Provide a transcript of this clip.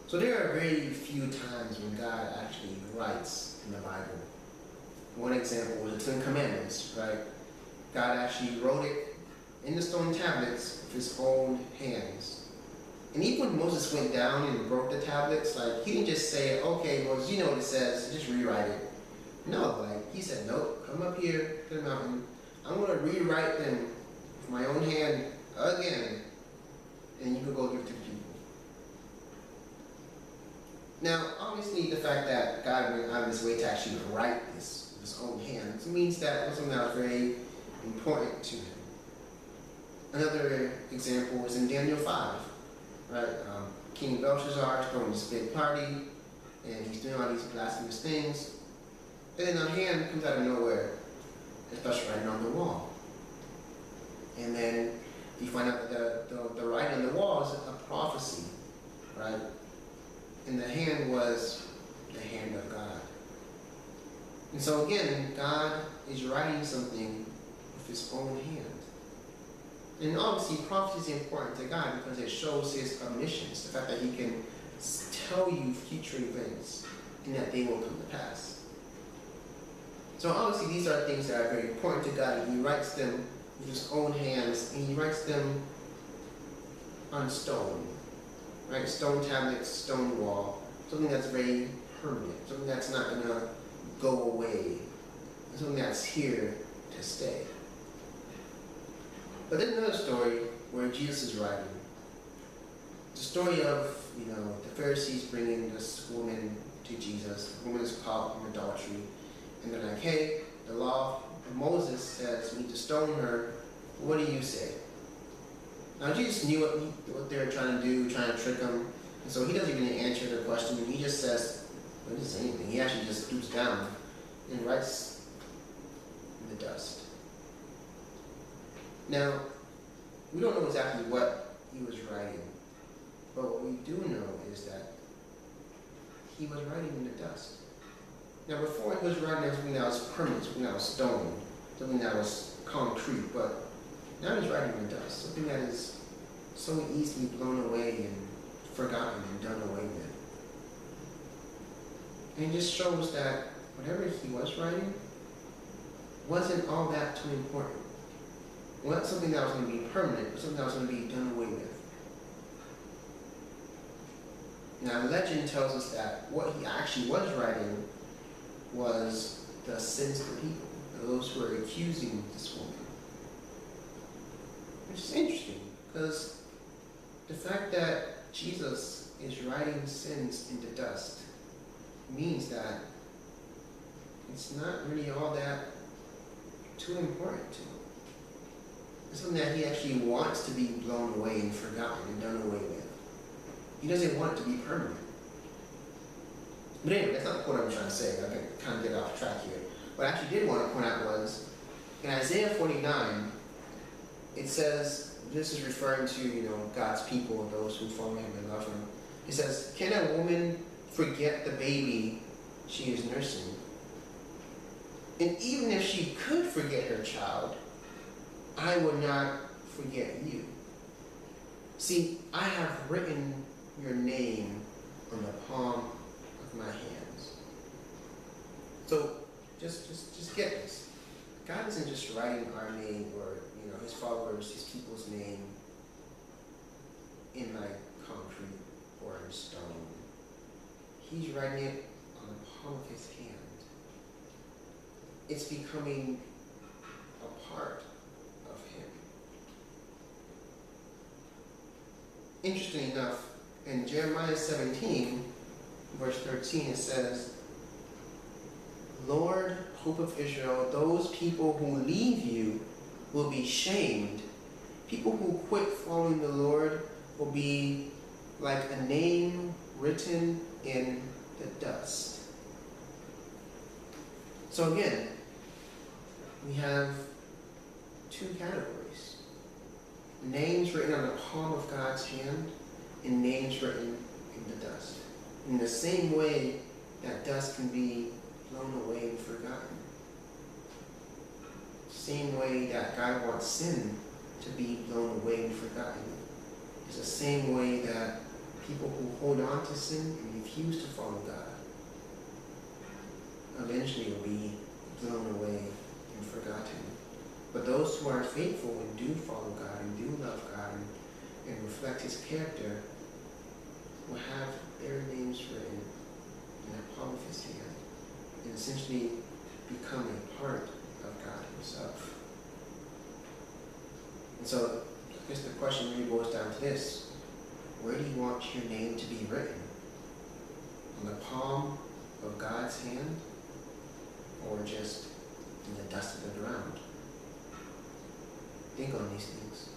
So there are very few times when God actually writes in the Bible. One example was the Ten Commandments, right? God actually wrote it in the stone tablets with his own hands. And even when Moses went down and broke the tablets, like, he didn't just say, okay, Moses, you know what it says, just rewrite it. No, like, he said, nope, come up here to the mountain. I'm going to rewrite them with my own hand again, and you can go give it to the people. Now, obviously, the fact that God went out of his way to actually write this with his own hands means that it was something that was very important to him. Another example is in Daniel 5, right? King Belshazzar is throwing this big party, and he's doing all these blasphemous things. And then a hand comes out of nowhere and starts writing on the wall. And then you find out that the writing on the wall is a prophecy, right? And the hand was the hand of God. And so again, God is writing something with his own hand. And obviously, prophecy is important to God because it shows his omniscience, the fact that he can tell you future events and that they will come to pass. So obviously, these are things that are very important to God, and he writes them with his own hands, and he writes them on stone, right? Stone tablets, stone wall, something that's very permanent, something that's not going to go away, something that's here to stay. But there's another story where Jesus is writing. The story of, the Pharisees bringing this woman to Jesus. The woman is caught in adultery. And they're like, hey, the law of Moses says we need to stone her. What do you say? Now Jesus knew what they were trying to do, trying to trick him. And so he doesn't even answer their question. He just says, he doesn't say anything. He actually just stoops down and writes in the dust. Now, we don't know exactly what he was writing, but what we do know is that he was writing in the dust. Now, before he was writing something that was permanent, something that was stone, something that was concrete, but now he's writing in the dust, something that is so easily blown away and forgotten and done away with. And it just shows that whatever he was writing wasn't all that too important. It wasn't something that was going to be permanent, but something that was going to be done away with. Now, legend tells us that what he actually was writing was the sins of the people, those who were accusing this woman. Which is interesting, because the fact that Jesus is writing sins into dust means that it's not really all that too important to him. It's something that he actually wants to be blown away and forgotten and done away with. He doesn't want it to be permanent. But anyway, that's not the point I'm trying to say. I can kind of get off track here. What I actually did want to point out was, in Isaiah 49, it says, this is referring to, God's people, those who follow him and love him. It says, can a woman forget the baby she is nursing? And even if she could forget her child, I will not forget you. See, I have written your name on the palm of my hands. So just get this. God isn't just writing our name or his followers, his people's name in like concrete or in stone. He's writing it on the palm of his hand. It's becoming a part of him. Interesting enough, in Jeremiah 17, verse 13, it says, Lord, hope of Israel, those people who leave you will be shamed. People who quit following the Lord will be like a name written in the dust. So again, we have two categories. Names written on the palm of God's hand and names written in the dust. In the same way that dust can be blown away and forgotten. Same way that God wants sin to be blown away and forgotten. It's the same way that people who hold on to sin and refuse to follow God eventually will be blown away and forgotten. But those who are faithful and do follow God and do love God and reflect His character will have their names written in the palm of His hand and essentially become a part of God Himself. And so I guess the question really boils down to this: where do you want your name to be written? On the palm of God's hand, or just in the dust of the ground? Think on these things.